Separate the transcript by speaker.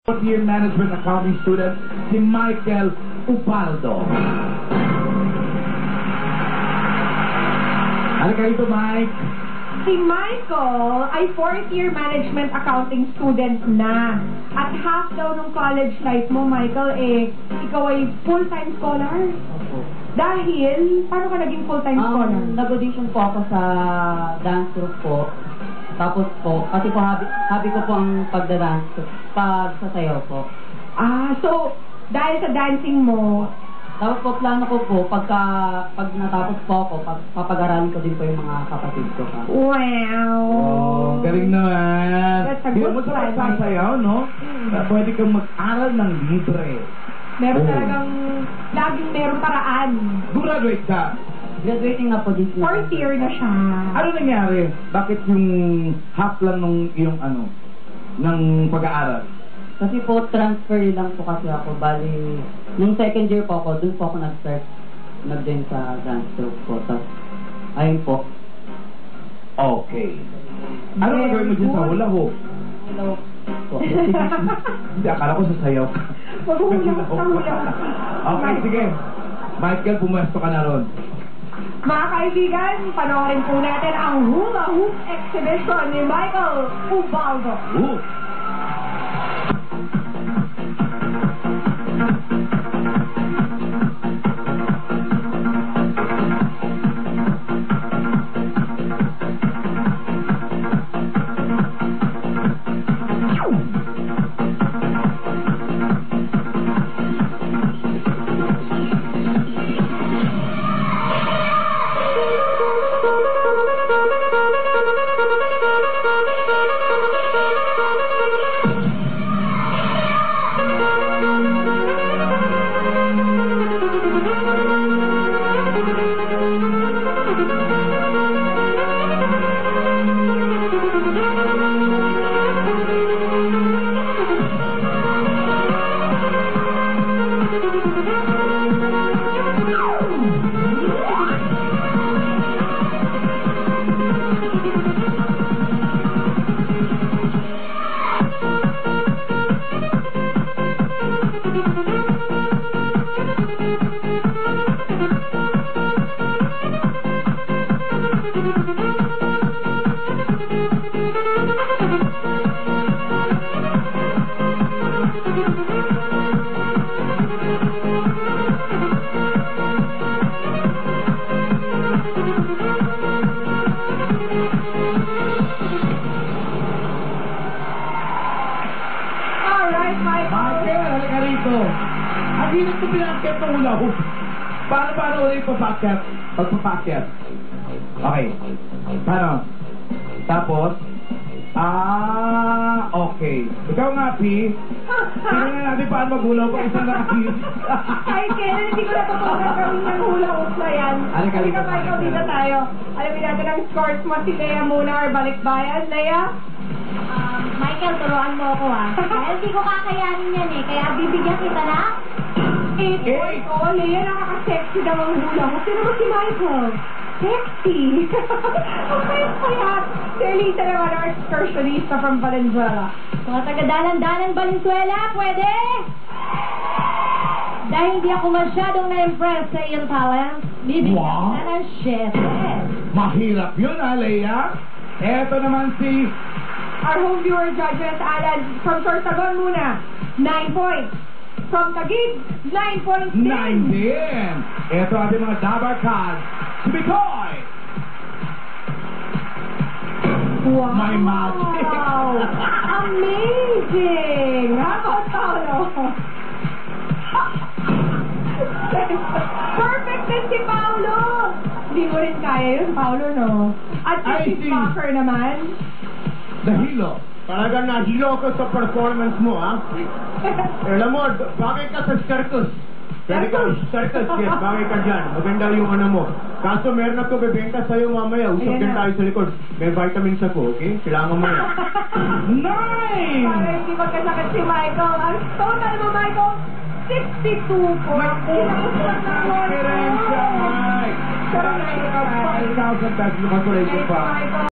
Speaker 1: Fourth-year management accounting student, si Michael Upaldo. Ano ka rito, Mike?
Speaker 2: Si Michael ay fourth-year management accounting student na. At half daw ng college life mo, Michael, ikaw ay full-time scholar.
Speaker 3: Opo.
Speaker 2: Dahil, paano ka naging full-time scholar?
Speaker 3: Nag-audition po ako sa dance group po. Tapos po, kasi po hobby ko po ang pagda-dance, pagsasayaw po.
Speaker 2: So, dahil sa dancing mo,
Speaker 3: Tapos po, plano ko po, pag natapos po ako, papag-aralin ko din po yung mga kapatid ko.
Speaker 2: wow!
Speaker 1: Oh, galing naman.
Speaker 2: That's a
Speaker 1: Hindi
Speaker 2: good
Speaker 1: mo sa
Speaker 2: plan,
Speaker 1: pagsasayaw, no? Pwede kang mag-aral ng libre.
Speaker 2: Meron talagang, laging merong paraan.
Speaker 1: Graduate ka.
Speaker 3: Graduating na po this year.
Speaker 2: Fourth year na siya.
Speaker 1: Ano nangyari? Bakit yung half lang nung iyong ng pag-aaral?
Speaker 3: Kasi po, transfer lang po kasi ako. Bali, nung second year po ako, dun po ako nag-join sa dance group po. Tapos, ayun po.
Speaker 1: Okay. Ano gagawin mo dyan sa hula hoop?
Speaker 3: Hello po.
Speaker 1: Hindi, akala ko sasayaw ka.
Speaker 2: Maghuhula ko sa hula.
Speaker 1: Okay, sige. Michael, pumuesto ka na ron.
Speaker 2: Mga kaibigan, panoorin po natin ang hula hoop exhibition ni Michael Ubaldo.
Speaker 1: Ooh. Michael, halika rito. Ang hirap ko pinakit ng hula hoop. Paano ulit papakyat? Pagpapakyat. Okay. Paano? Tapos? Okay. Ikaw nga, Pi. Tingnan nga natin paano maghulaw pag isang nakakit.
Speaker 2: Kahit kailan hindi ko natutunan kami ng hula hoop na yan.
Speaker 1: Halika rito,
Speaker 2: Michael, dito tayo. Alamin natin ang scores mo, si Lea muna or balikbayan. Lea?
Speaker 4: Michael, turuan mo ako Dahil di ko kakayanin yan kaya bibigyan kita na
Speaker 2: 8 points. Oh, Lea, nakaka-sexy daw ang hula hoop. Sino ba si Michael? Sexy! Okay, kaya si Elisa naman, our excursionista from Valenzuela.
Speaker 4: mga taga-dalan-dalan Valenzuela, pwede? Dahil di ako masyadong na-impress sa iyong talent, bibigyan
Speaker 1: Wow.
Speaker 4: kita ng 7.
Speaker 1: Mahirap yun, Lea. Eto naman si...
Speaker 2: Our home viewer judges, Alan, from Sorsogon muna, 9 points. From Taguig, 9 points din.
Speaker 1: 9 din. Eto ating mga dabarkad. Si Bikoy.
Speaker 2: Wow!
Speaker 1: My magic.
Speaker 2: Amazing! How about Paolo? Perfect din si Paolo! Hindi mo rin kaya yun, Paolo, no? At
Speaker 1: I
Speaker 2: si
Speaker 1: see.
Speaker 2: Stalker naman.
Speaker 1: Dahilo.
Speaker 5: Talagang nahilo ko sa performance mo, ha? Alam mo, bagay ka sa circus. Pwede ka, circus, yes, bagay ka dyan. Maganda yung mo. Kaso meron ako bebenta sa'yo mamaya. Usap din tayo sa likod. May vitamins ako, okay? Kailangan mo yan.
Speaker 1: Nine!
Speaker 2: Para hindi magkasakit si Michael. Ang total mo, Michael, 62 points.
Speaker 1: Diferensya, Mike! 5,000 pesos na consolation pa.